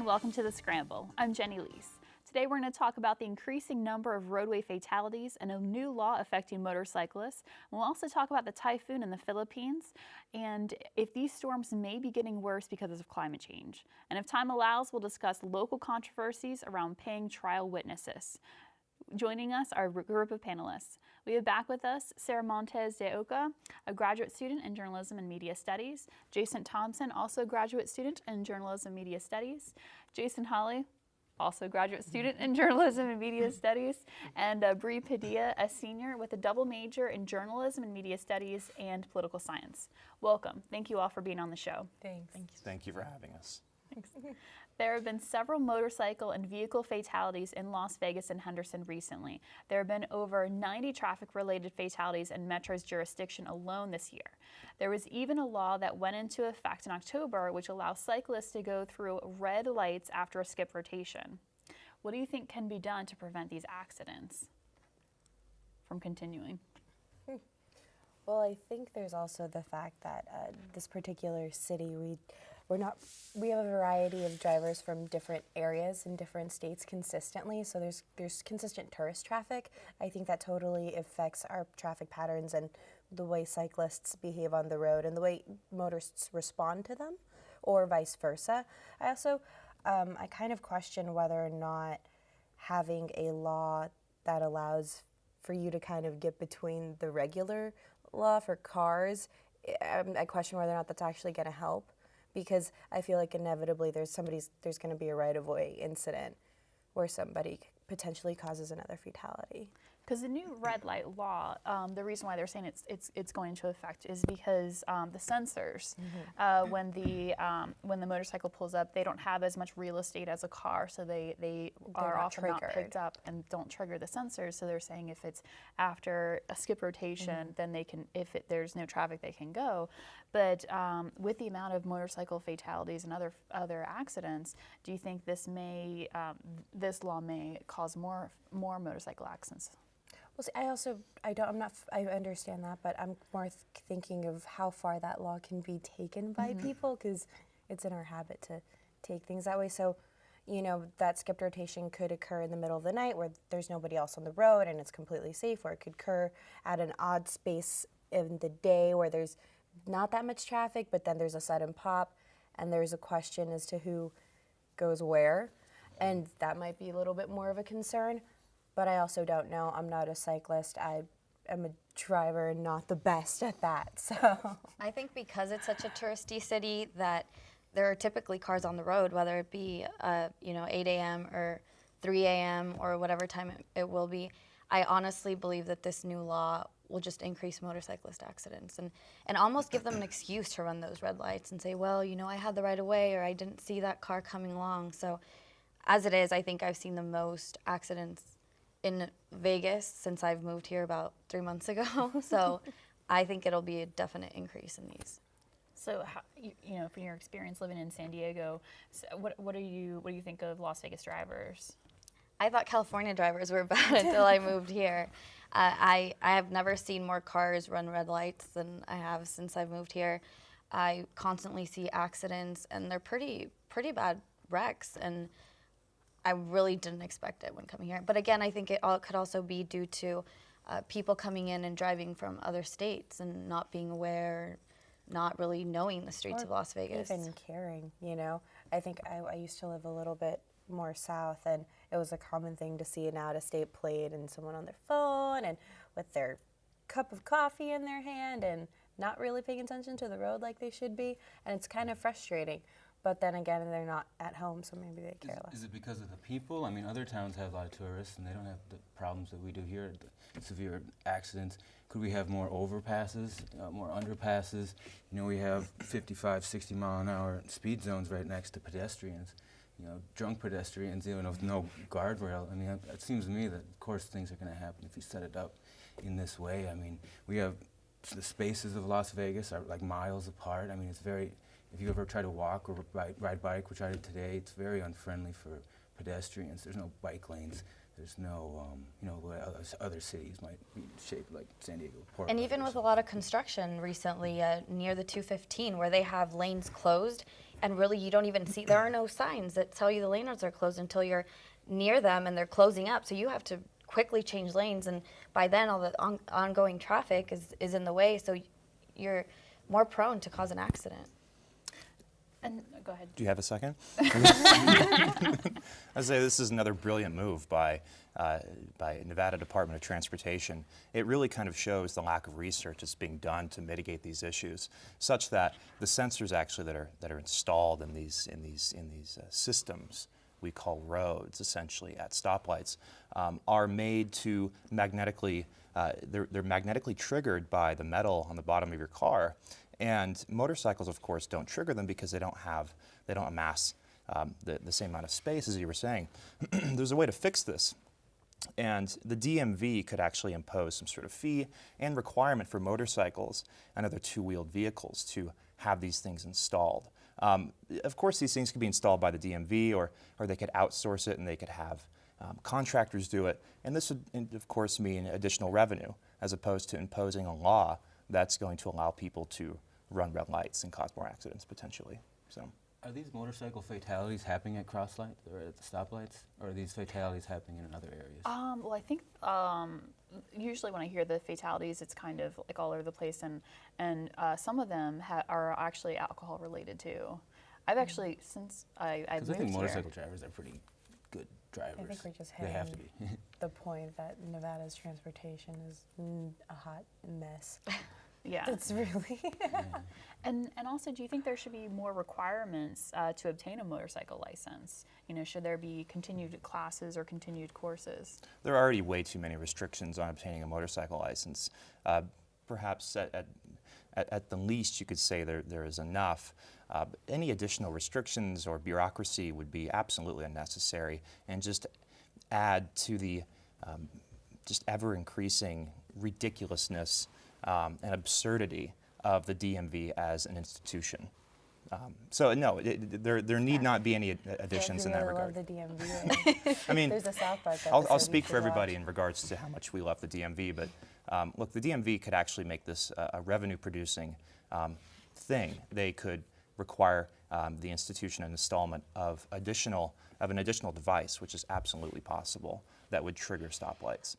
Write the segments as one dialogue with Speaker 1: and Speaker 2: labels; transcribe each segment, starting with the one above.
Speaker 1: and welcome to the Scramble. I'm Jenny Liese. Today we're going to talk about the increasing number of roadway fatalities and a new law affecting motorcyclists. We'll also talk about the typhoon in the Philippines and if these storms may be getting worse because of climate change. And if time allows, we'll discuss local controversies around paying trial witnesses. Joining us are a group of panelists. We have back with us Sara Montes de Oca, a graduate student in journalism and media studies, Jason Thompson, also a graduate student in journalism and media studies, Jason Holley, also a graduate student in journalism and media studies, and Bree Padilla, a senior with a double major in journalism and media studies and political science. Welcome. Thank you all for being on the show.
Speaker 2: Thanks.
Speaker 3: Thank you for having us.
Speaker 1: Thanks. There have been several motorcycle and vehicle fatalities in Las Vegas and Henderson recently. There have been over 90 traffic-related fatalities in Metro's jurisdiction alone this year. There was even a law that went into effect in October which allows cyclists to go through red lights after a skip rotation. What do you think can be done to prevent these accidents from continuing?
Speaker 2: Well, I think there's also the fact that this particular city, we have a variety of drivers from different areas in different states consistently, so there's consistent tourist traffic. I think that totally affects our traffic patterns and the way cyclists behave on the road and the way motorists respond to them, or vice versa. I also, I kind of question whether or not having a law that allows for you to kind of get between the regular law for cars, I question whether or not that's actually going to help, because I feel like inevitably there's going to be a right-of-way incident where somebody potentially causes another fatality.
Speaker 1: Because the new red light law, the reason why they're saying it's going into effect is because the sensors, when the motorcycle pulls up, they don't have as much real estate as a car, so they are often not picked up and don't trigger the sensors. So they're saying if it's after a skip rotation, then they can, there's no traffic, they can go. But with the amount of motorcycle fatalities and other accidents, do you think this law may cause more motorcycle accidents?
Speaker 2: Well, see, I understand that, but I'm more thinking of how far that law can be taken by people, because it's in our habit to take things that way. So, you know, that skipped rotation could occur in the middle of the night where there's nobody else on the road and it's completely safe, or it could occur at an odd space in the day where there's not that much traffic, but then there's a sudden pop and there's a question as to who goes where, and that might be a little bit more of a concern. But I also don't know. I'm not a cyclist. I am a driver and not the best at that. So
Speaker 4: I think because it's such a touristy city that there are typically cars on the road, whether it be 8 a.m. or 3 a.m. or whatever time it will be. I honestly believe that this new law will just increase motorcyclist accidents and almost give them an excuse to run those red lights and say, well, you know, I had the right of way, or I didn't see that car coming along. So as it is, I think I've seen the most accidents in Vegas since I've moved here about 3 months ago. So I think it'll be a definite increase in these.
Speaker 1: So, from your experience living in San Diego, so what do you think of Las Vegas drivers?
Speaker 4: I thought California drivers were bad until I moved here. I have never seen more cars run red lights than I have since I've moved here. I constantly see accidents, and they're pretty bad wrecks, and I really didn't expect it when coming here. But again, I think it could also be due to people coming in and driving from other states and not being aware, not really knowing the streets of Las Vegas.
Speaker 2: Even caring, you know. I think I used to live a little bit more south, and it was a common thing to see an out-of-state plate and someone on their phone and with their cup of coffee in their hand and not really paying attention to the road like they should be. And it's kind of frustrating. But then again, they're not at home, so maybe they care less.
Speaker 3: Is it because of the people? I mean, other towns have a lot of tourists, and they don't have the problems that we do here, the severe accidents. Could we have more overpasses, more underpasses? You know, we have 55, 60 mile an hour speed zones right next to pedestrians. You know, drunk pedestrians, even with no guardrail. I mean, it seems to me that, of course, things are going to happen if you set it up in this way. I mean, we have the spaces of Las Vegas are like miles apart. I mean, it's very. If you ever try to walk or ride bike, which I did today, it's very unfriendly for pedestrians. There's no bike lanes. There's no, other cities might be shaped like San Diego, Portland.
Speaker 4: And even with a lot of construction recently near the 215, where they have lanes closed, and really you don't even see, there are no signs that tell you the lanes are closed until you're near them and they're closing up. So you have to quickly change lanes, and by then all the ongoing traffic is in the way, so you're more prone to cause an accident.
Speaker 1: And go ahead.
Speaker 5: Do you have a second? I'd say this is another brilliant move by Nevada Department of Transportation. It really kind of shows the lack of research that's being done to mitigate these issues, such that the sensors actually that are installed in these systems we call roads, essentially at stoplights, are made to magnetically they're magnetically triggered by the metal on the bottom of your car. And motorcycles, of course, don't trigger them because they don't amass the same amount of space, as you were saying. There's a way to fix this. And the DMV could actually impose some sort of fee and requirement for motorcycles and other two-wheeled vehicles to have these things installed. Of course, these things could be installed by the DMV, or they could outsource it and they could have contractors do it. And this would, of course, mean additional revenue, as opposed to imposing a law that's going to allow people to run red lights and cause more accidents potentially. So,
Speaker 3: Are these motorcycle fatalities happening at crosslights or at the stoplights, or are these fatalities happening in other areas?
Speaker 1: Well, I think usually when I hear the fatalities, it's kind of like all over the place, and some of them are actually alcohol related too. I've actually, since I've moved
Speaker 3: I think
Speaker 1: here,
Speaker 3: motorcycle drivers are pretty good drivers.
Speaker 2: I think we're just
Speaker 3: They have to
Speaker 2: hitting
Speaker 3: be.
Speaker 2: the point that Nevada's transportation is a hot mess.
Speaker 1: yeah.
Speaker 2: It's really.
Speaker 1: And also, do you think there should be more requirements to obtain a motorcycle license? You know, should there be continued classes or continued courses?
Speaker 5: there are already way too many restrictions on obtaining a motorcycle license. Perhaps at the least you could say there is enough. Any additional restrictions or bureaucracy would be absolutely unnecessary and just add to the just ever-increasing ridiculousness and absurdity of the DMV as an institution. So no, there need not be any additions in that regard.
Speaker 2: I love the DMV.
Speaker 5: I mean,
Speaker 2: There's a South Park
Speaker 5: I'll
Speaker 2: episode
Speaker 5: speak
Speaker 2: you
Speaker 5: for
Speaker 2: should
Speaker 5: everybody
Speaker 2: watch.
Speaker 5: in regards to how much we love the DMV, but look, the DMV could actually make this a revenue-producing thing. They could require the institution and installment of an additional device, which is absolutely possible, that would trigger stoplights,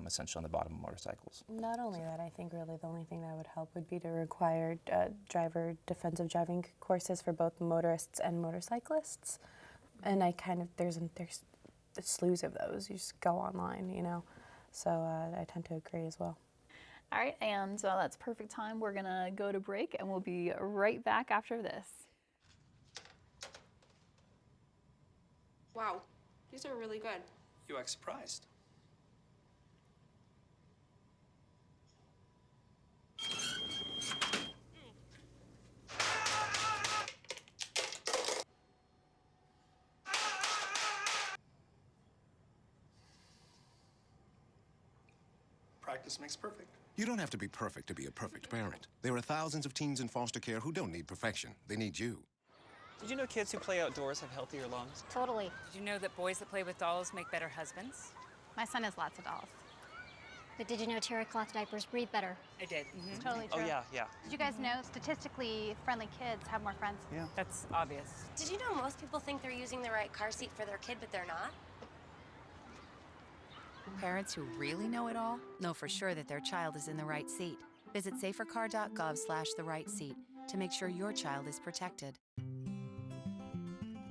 Speaker 5: essentially on the bottom of motorcycles.
Speaker 2: Not only that, I think really the only thing that would help would be to require defensive driving courses for both motorists and motorcyclists. And there's slews of those. You just go online, you know. So I tend to agree as well.
Speaker 1: All right, and that's perfect time. We're gonna go to break, and we'll be right back after this.
Speaker 6: Wow, these are really good.
Speaker 7: You act surprised. Practice makes perfect.
Speaker 8: You don't have to be perfect to be a perfect parent. There are thousands of teens in foster care who don't need perfection. They need you.
Speaker 7: Did you know kids who play outdoors have healthier lungs?
Speaker 9: Totally.
Speaker 10: Did you know that boys that play with dolls make better husbands?
Speaker 9: My son has lots of dolls. But did you know terry cloth diapers breathe better?
Speaker 10: I did.
Speaker 9: It's totally true.
Speaker 7: Oh, yeah.
Speaker 9: Did you guys know statistically friendly kids have more friends?
Speaker 7: Yeah.
Speaker 10: That's obvious.
Speaker 11: Did you know most people think they're using the right car seat for their kid, but they're not?
Speaker 12: Parents who really know it all know for sure that their child is in the right seat. Visit safercar.gov/the right seat to make sure your child is protected.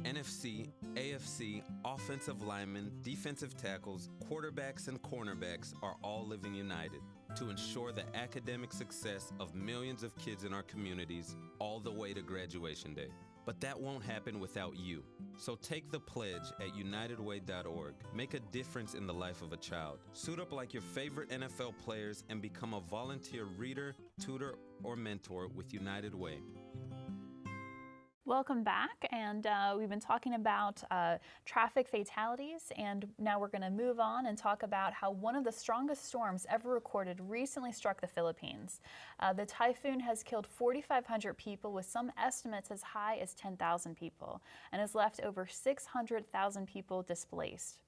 Speaker 13: NFC, AFC, offensive linemen, defensive tackles, quarterbacks, and cornerbacks are all living united to ensure the academic success of millions of kids in our communities all the way to graduation day. But that won't happen without you. So take the pledge at unitedway.org. Make a difference in the life of a child. Suit up like your favorite NFL players and become a volunteer reader, tutor, or mentor with United Way.
Speaker 1: Welcome back, and we've been talking about traffic fatalities, and now we're going to move on and talk about how one of the strongest storms ever recorded recently struck the Philippines. The typhoon has killed 4,500 people, with some estimates as high as 10,000 people, and has left over 600,000 people displaced.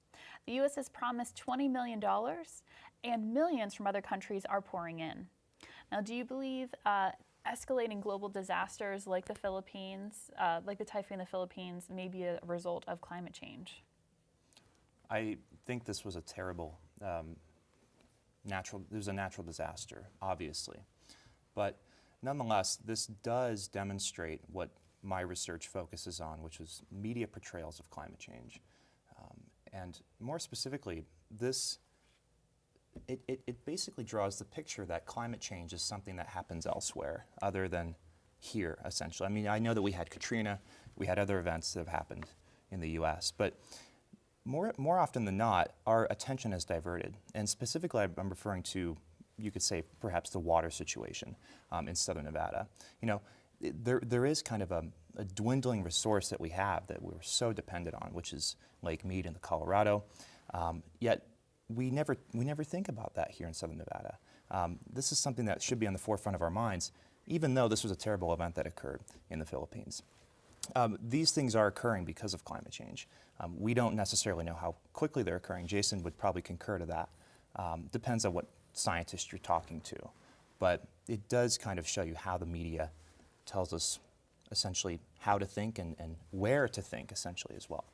Speaker 1: The U.S. has promised $20 million, and millions from other countries are pouring in. Now, do you believe escalating global disasters like the Philippines, like the typhoon in the Philippines, may be a result of climate change?
Speaker 5: I think this was a terrible there's a natural disaster, obviously. But nonetheless, this does demonstrate what my research focuses on, which is media portrayals of climate change. And more specifically, it basically draws the picture that climate change is something that happens elsewhere other than here, essentially. I mean, I know that we had Katrina, we had other events that have happened in the US, but more often than not, our attention is diverted. And specifically, I'm referring to, you could say, perhaps the water situation in southern Nevada. You know, there is kind of a dwindling resource that we have that we're so dependent on, which is Lake Mead in the Colorado. Yet we never think about that here in southern Nevada. This is something that should be on the forefront of our minds, even though this was a terrible event that occurred in the Philippines. These things are occurring because of climate change. We don't necessarily know how quickly they're occurring. Jason would probably concur to that. Depends on what scientist you're talking to. But it does kind of show you how the media tells us essentially how to think and where to think essentially as well.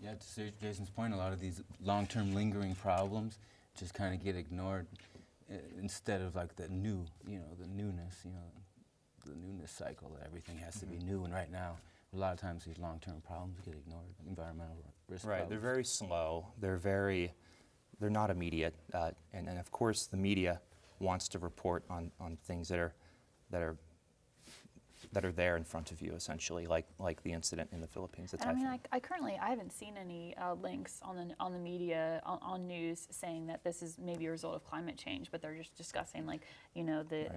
Speaker 3: Yeah, to Jason's point, a lot of these long-term lingering problems just kind of get ignored instead of like the new, the newness, the newness cycle that everything has to be new. And right now, a lot of times these long-term problems get ignored. Environmental risk problems.
Speaker 5: They're very slow. They're not immediate. And of course, the media wants to report on things that are there in front of you, essentially, like the incident in the Philippines. The typhoon.
Speaker 1: I mean, I haven't seen any links on the media on news saying that this is maybe a result of climate change, but they're just discussing increasing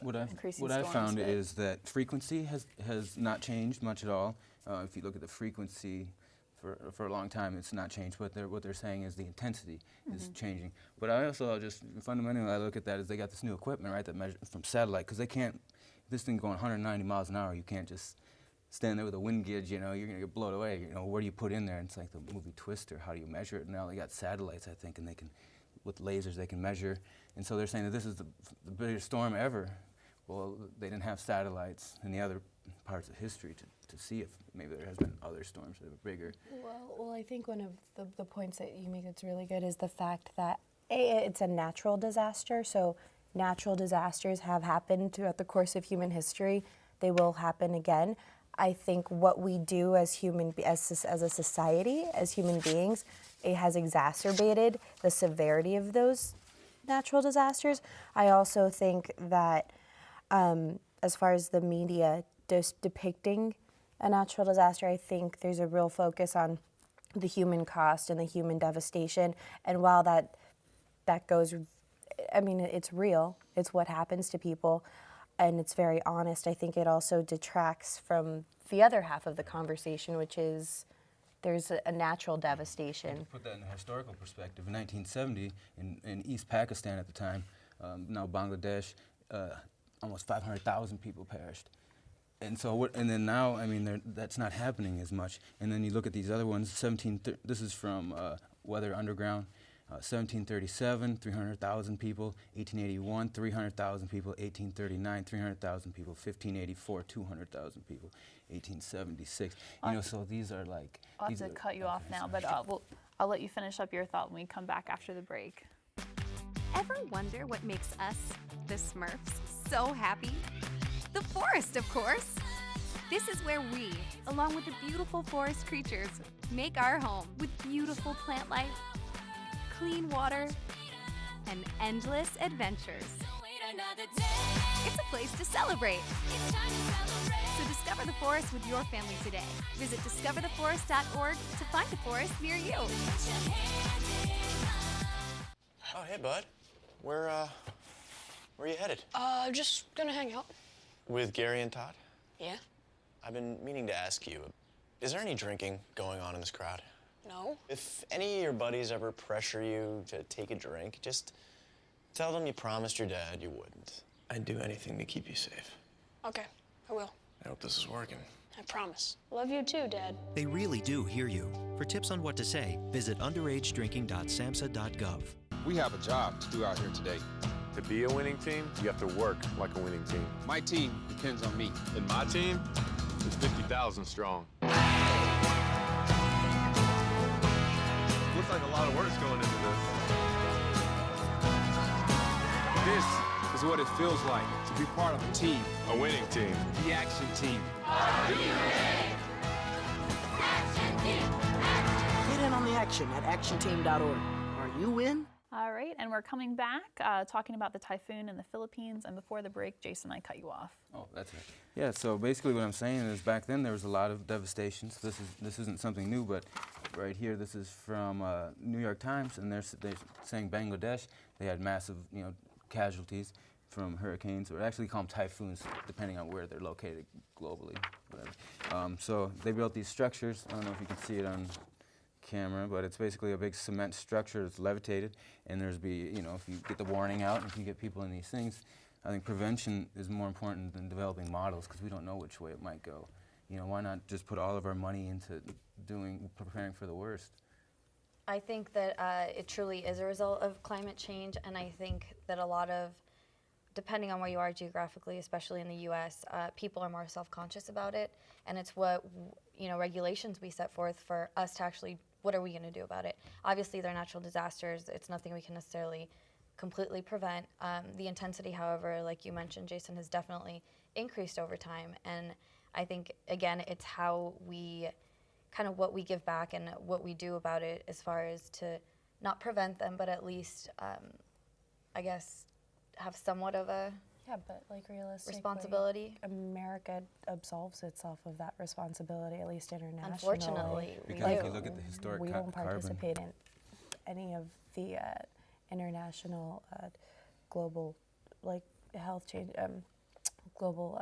Speaker 3: what
Speaker 1: storms.
Speaker 3: I've found is that frequency has not changed much at all. If you look at the frequency for a long time, it's not changed. What they're saying is the intensity is changing. But I also just fundamentally I look at that as they got this new equipment, right, that measures from satellite, because they can't. This thing going 190 miles an hour, you can't just stand there with a wind gauge, you're gonna get blown away. Where do you put in there? And it's like the movie Twister, how do you measure it? Now they got satellites, I think, and they can, with lasers, they can measure. And so they're saying that this is the biggest storm ever. Well, they didn't have satellites in the other parts of history to see if maybe there has been other storms that are bigger.
Speaker 2: Well, I think one of the points that you make that's really good is the fact that it's a natural disaster, so natural disasters have happened throughout the course of human history. They will happen again. I think what we do as a society, as human beings, it has exacerbated the severity of those natural disasters. I also think that as far as the media depicting a natural disaster, I think there's a real focus on the human cost and the human devastation. And while that goes, I mean, it's real. It's what happens to people, and it's very honest. I think it also detracts from the other half of the conversation, which is there's a natural devastation.
Speaker 3: To put that in a historical perspective, in 1970, in East Pakistan at the time, now Bangladesh, almost 500,000 people perished. And so, and then now, I mean, that's not happening as much. And then you look at these other ones. This is from Weather Underground. 1737, 300,000 people. 1881, 300,000 people. 1839, 300,000 people. 1584, 200,000 people. 1876. So these are like.
Speaker 1: I'll have to cut you off now, but I'll let you finish up your thought when we come back after the break.
Speaker 6: Ever wonder what makes us, the Smurfs, so happy? The forest, of course. This is where we, along with the beautiful forest creatures, make our home with beautiful plant life, clean water, and endless adventures. It's a place to celebrate. So discover the forest with your family today. Visit discovertheforest.org to find a forest near you.
Speaker 14: Oh, hey, bud. Where are you headed?
Speaker 15: Just gonna hang out.
Speaker 14: With Gary and Todd?
Speaker 15: Yeah.
Speaker 14: I've been meaning to ask you, is there any drinking going on in this crowd?
Speaker 15: No.
Speaker 14: If any of your buddies ever pressure you to take a drink, just tell them you promised your dad you wouldn't. I'd do anything to keep you safe.
Speaker 15: Okay, I will.
Speaker 14: I hope this is working.
Speaker 15: I promise. Love you too, Dad.
Speaker 16: They really do hear you. For tips on what to say, visit underagedrinking.samhsa.gov.
Speaker 17: We have a job to do out here today. To be a winning team, you have to work like a winning team.
Speaker 18: My team depends on me.
Speaker 17: And my team is 50,000 strong. Looks like a lot of work's going into this.
Speaker 18: This is what it feels like to be part of a team.
Speaker 17: A winning team.
Speaker 18: The Action Team.
Speaker 19: Get in on the action at actionteam.org. Are you in?
Speaker 1: All right, and we're coming back talking about the typhoon in the Philippines. And before the break, Jason, I cut you off.
Speaker 3: Oh, that's it. Yeah, so basically what I'm saying is back then there was a lot of devastation. So this isn't something new, but right here, this is from New York Times, and they're saying Bangladesh, they had massive, casualties from hurricanes, or actually call them typhoons, depending on where they're located globally, whatever. So they built these structures. I don't know if you can see it on camera, but it's basically a big cement structure that's levitated, and if you get the warning out, if you get people in these things, I think prevention is more important than developing models, because we don't know which way it might go. Why not just put all of our money into preparing for the worst?
Speaker 4: I think that it truly is a result of climate change, and I think that a lot of, depending on where you are geographically, especially in the U.S., people are more self-conscious about it, and it's what regulations we set forth for us to actually, what are we going to do about it? Obviously, they're natural disasters. It's nothing we can necessarily completely prevent. The intensity, however, like you mentioned, Jason, has definitely increased over time, and I think, again, it's how we, kind of what we give back and what we do about it as far as to not prevent them, but at least, I guess, have somewhat of a
Speaker 2: realistically,
Speaker 4: responsibility.
Speaker 2: America absolves itself of that responsibility, at least internationally.
Speaker 4: Unfortunately,
Speaker 3: because if you look at the historic
Speaker 2: we don't
Speaker 3: carbon.
Speaker 2: participate in any of the international global health change, global.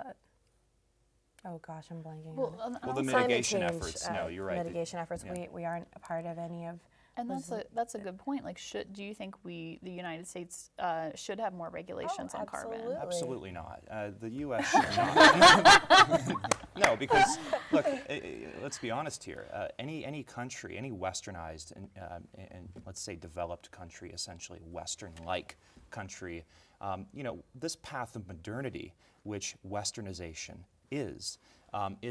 Speaker 2: Oh gosh, I'm blanking.
Speaker 5: Well, the mitigation efforts. No, you're right.
Speaker 2: Mitigation efforts.
Speaker 5: Yeah.
Speaker 2: We aren't a part of any of.
Speaker 1: And that's a good point. Like, do you think the United States should have more regulations on carbon?
Speaker 5: Absolutely not. The U.S. should not. No, because look, let's be honest here. Any country, any westernized and let's say developed country, essentially Western-like country, this path of modernity, which westernization is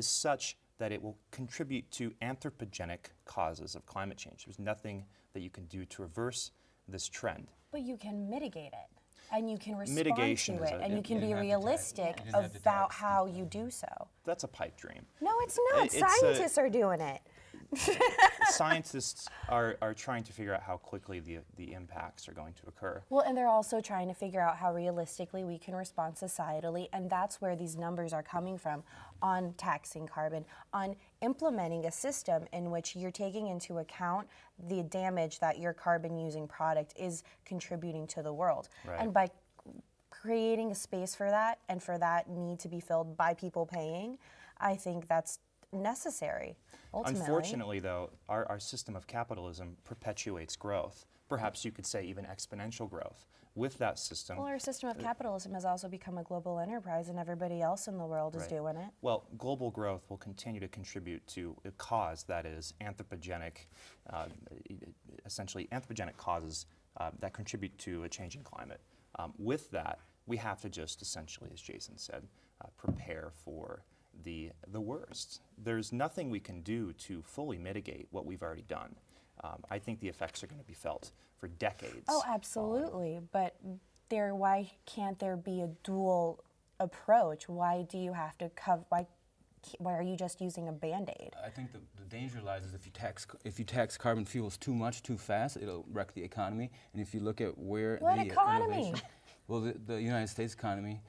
Speaker 5: such that it will contribute to anthropogenic causes of climate change. There's nothing that you can do to reverse this trend.
Speaker 2: But you can mitigate it, and you can respond
Speaker 5: Mitigation
Speaker 2: to it, and you can be
Speaker 3: have to
Speaker 2: realistic about how you do so.
Speaker 5: That's a pipe dream.
Speaker 2: No, it's not. Scientists are doing it.
Speaker 5: Scientists are trying to figure out how quickly the impacts are going to occur.
Speaker 2: Well, and they're also trying to figure out how realistically we can respond societally, and that's where these numbers are coming from, on taxing carbon, on implementing a system in which you're taking into account the damage that your carbon-using product is contributing to the world.
Speaker 5: Right.
Speaker 2: And by creating a space for that, and for that need to be filled by people paying, I think that's necessary, ultimately.
Speaker 5: Unfortunately, though, our system of capitalism perpetuates growth. Perhaps you could say even exponential growth. With that system...
Speaker 2: Well, our system of capitalism has also become a global enterprise, and everybody else in the world is doing it.
Speaker 5: Well, global growth will continue to contribute to a cause that is anthropogenic, essentially anthropogenic causes that contribute to a changing climate. With that, we have to just essentially, as Jason said, prepare for the worst. There's nothing we can do to fully mitigate what we've already done. I think the effects are going to be felt for decades.
Speaker 2: Oh, absolutely. But why can't there be a dual approach? Why do you have to cover? Why are you just using a Band-Aid?
Speaker 3: I think the danger lies is if you tax carbon fuels too much, too fast, it'll wreck the economy. And if you look at where
Speaker 2: what
Speaker 3: the
Speaker 2: economy?
Speaker 3: Well, the United States economy,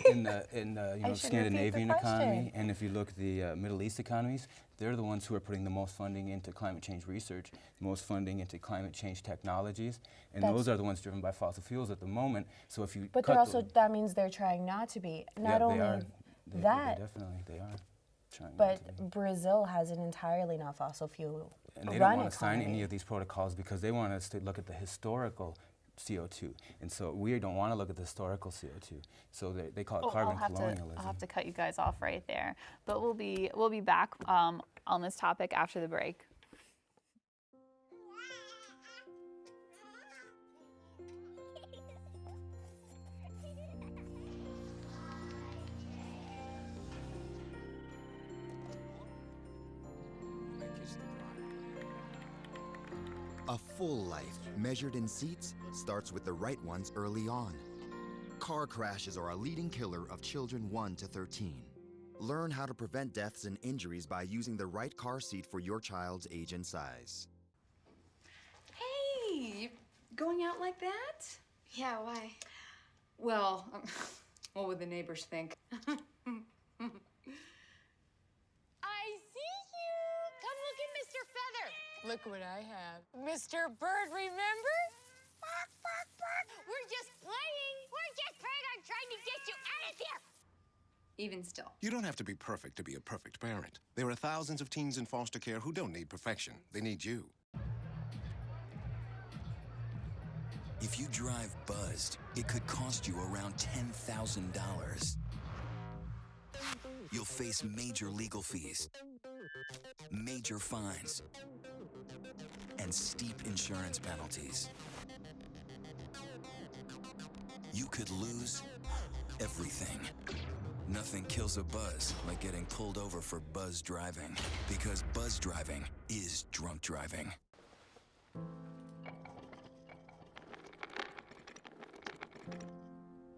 Speaker 3: and in the Scandinavian economy, and if you look at the Middle East economies, they're the ones who are putting the most funding into climate change research, the most funding into climate change technologies, and those are the ones driven by fossil fuels at the moment. So if you
Speaker 2: but they're also that means they're trying not to be. Not only that,
Speaker 3: they definitely they are trying.
Speaker 2: But not to be. Brazil has an entirely not fossil fuel.
Speaker 3: And they don't want to sign any of these protocols because they want us to look at the historical CO2, and so we don't want to look at the historical CO2. So they call it carbon colonialism.
Speaker 1: I'll have to cut you guys off right there. But we'll be back on this topic after the break.
Speaker 20: A full life, measured in seats, starts with the right ones early on. Car crashes are a leading killer of children 1 to 13. Learn how to prevent deaths and injuries by using the right car seat for your child's age and size.
Speaker 21: Hey, going out like that?
Speaker 4: Yeah, why?
Speaker 21: Well, what would the neighbors think?
Speaker 11: I see you! Come look at Mr. Feather! Look what I have. Mr. Bird, remember? Bark, bark, bark! We're just playing! We're just playing on trying to get you out of here!
Speaker 21: Even still.
Speaker 8: You don't have to be perfect to be a perfect parent. There are thousands of teens in foster care who don't need perfection. They need you.
Speaker 22: If you drive buzzed, it could cost you around $10,000. You'll face major legal fees, major fines, and steep insurance penalties. You could lose everything. Nothing kills a buzz like getting pulled over for buzz driving, because buzz driving is drunk driving.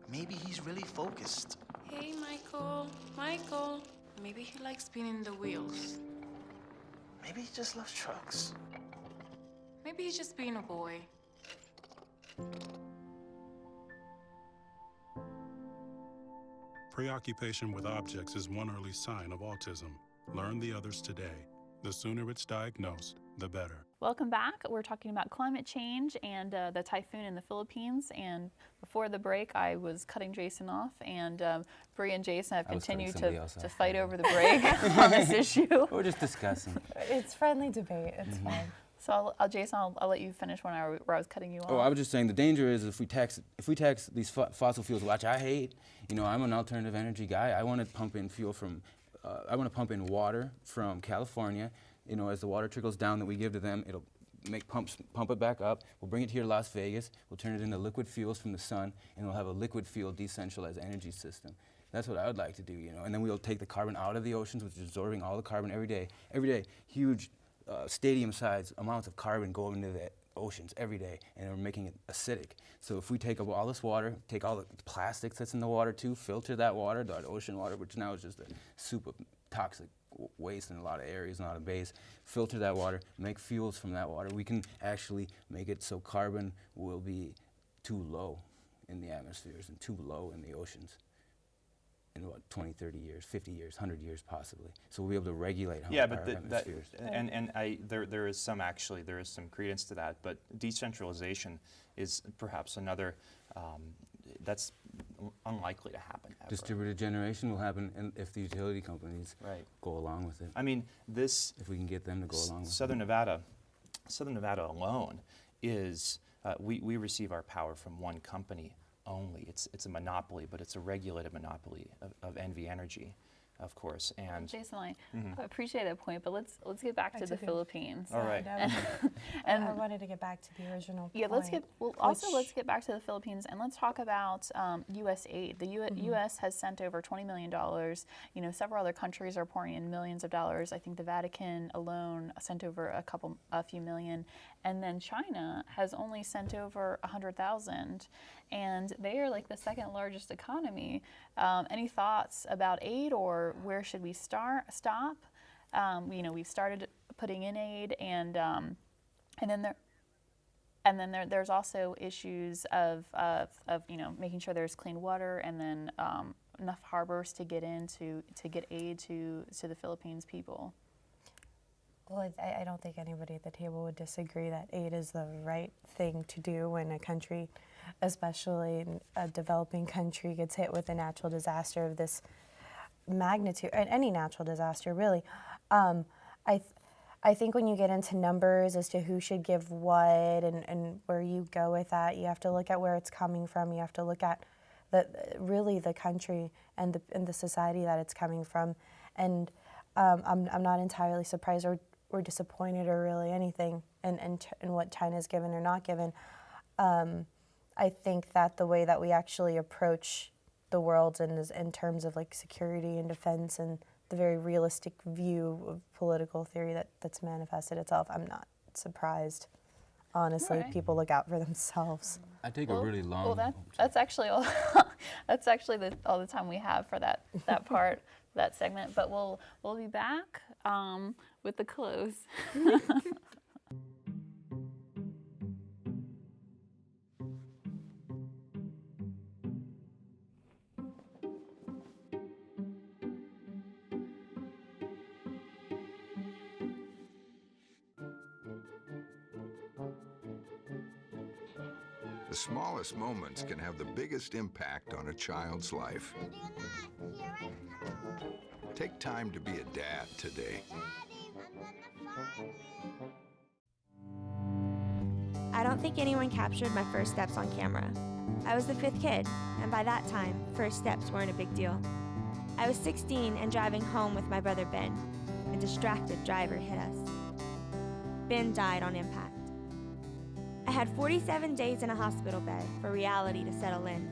Speaker 23: Maybe he's really focused.
Speaker 24: Hey, Michael. Michael. Maybe he likes spinning the wheels.
Speaker 23: Maybe he just loves trucks.
Speaker 24: Maybe he's just being a boy.
Speaker 25: Preoccupation with objects is one early sign of autism. Learn the others today. The sooner it's diagnosed, the better.
Speaker 1: Welcome back. We're talking about climate change and the typhoon in the Philippines. And before the break, I was cutting Jason off, and Bree and Jason have continued to fight over the break on this issue.
Speaker 3: We're just discussing.
Speaker 2: It's friendly debate. It's fine.
Speaker 1: So, Jason, I'll let you finish where I was cutting you off.
Speaker 3: Oh, I was just saying the danger is if we tax these fossil fuels, which I hate. You know, I'm an alternative energy guy. I want to pump in fuel from, I want to pump in water from California. You know, as the water trickles down that we give to them, it'll pump it back up. We'll bring it here to Las Vegas. We'll turn it into liquid fuels from the sun, and we'll have a liquid fuel decentralized energy system. That's what I would like to do, you know. And then we'll take the carbon out of the oceans, which is absorbing all the carbon every day. Every day, huge stadium-sized amounts of carbon go into the oceans every day, and we're making it acidic. So if we take up all this water, take all the plastics that's in the water too, filter that water, that ocean water, which now is just a soup of toxic waste in a lot of areas, in a lot of bays, filter that water, make fuels from that water, we can actually make it so carbon will be too low in the atmospheres and too low in the oceans in what, 20, 30 years, 50 years, 100 years possibly. So we'll be able to regulate how our atmospheres.
Speaker 5: There is some credence to that, but decentralization is perhaps another, that's unlikely to happen ever.
Speaker 3: Distributed generation will happen if the utility companies go along with it.
Speaker 5: I mean, if
Speaker 3: we can get them to go along with
Speaker 5: Southern Nevada alone is, we receive our power from one company only. It's a monopoly, but it's a regulated monopoly of NV Energy, of course. And
Speaker 1: Jason, I appreciate that point, but let's get back to the Philippines.
Speaker 5: All right.
Speaker 2: And I wanted to get back to the original point.
Speaker 1: Yeah, let's get back to the Philippines, and let's talk about U.S. aid. The U.S. has sent over $20 million. You know, several other countries are pouring in millions of dollars. I think the Vatican alone sent over a few million, and then China has only sent over 100,000, and they are like the second largest economy. Any thoughts about aid, or where should we stop? You know, we've started putting in aid, and then there's also issues of you know, making sure there's clean water, and then enough harbors to get get aid to the Philippines people.
Speaker 2: Well, I don't think anybody at the table would disagree that aid is the right thing to do when a country, especially a developing country, gets hit with a natural disaster of this magnitude, any natural disaster really. I think when you get into numbers as to who should give what and where you go with that, you have to look at where it's coming from. You have to look at really the country and the society that it's coming from. And I'm not entirely surprised or disappointed or really anything in what China's given or not given. I think that the way that we actually approach the world in terms of like security and defense and the very realistic view of political theory that's manifested itself, I'm not surprised. honestly.
Speaker 1: Right.
Speaker 2: People look out for themselves.
Speaker 3: I take a really long.
Speaker 1: Well, that's actually all. That's actually all the time we have for that part, that segment. But we'll be back with the close.
Speaker 7: The smallest moments can have the biggest impact on a child's life. Take time to be a dad today.
Speaker 9: I don't think anyone captured my first steps on camera. I was the 5th kid, and by that time, first steps weren't a big deal. I was 16 and driving home with my brother Ben. A distracted driver hit us. Ben died on impact. I had 47 days in a hospital bed for reality to settle in.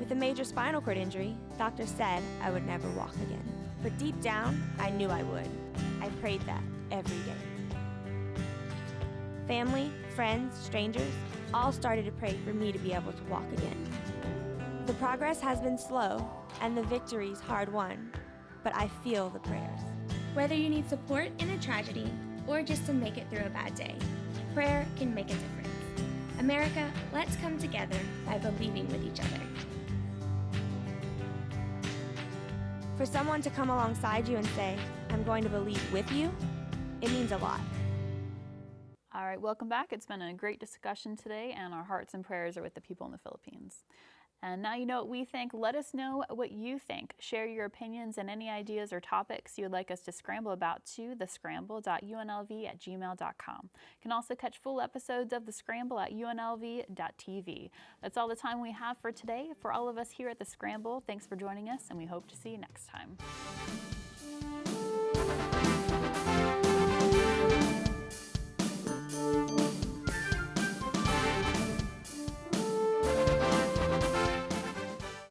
Speaker 9: With a major spinal cord injury, doctors said I would never walk again. But deep down, I knew I would. I prayed that every day. Family, friends, strangers, all started to pray for me to be able to walk again. The progress has been slow, and the victories hard won, but I feel the prayers.
Speaker 10: Whether you need support in a tragedy or just to make it through a bad day, prayer can make a difference. America, let's come together by believing with each other.
Speaker 9: For someone to come alongside you and say, I'm going to believe with you, it means a lot.
Speaker 1: All right, welcome back. It's been a great discussion today, and our hearts and prayers are with the people in the Philippines. And now you know what we think. Let us know what you think. Share your opinions and any ideas or topics you would like us to scramble about to thescramble.unlv@gmail.com. You can also catch full episodes of The Scramble at UNLV-TV. That's all the time we have for today. For all of us here at The Scramble, thanks for joining us, and we hope to see you next time.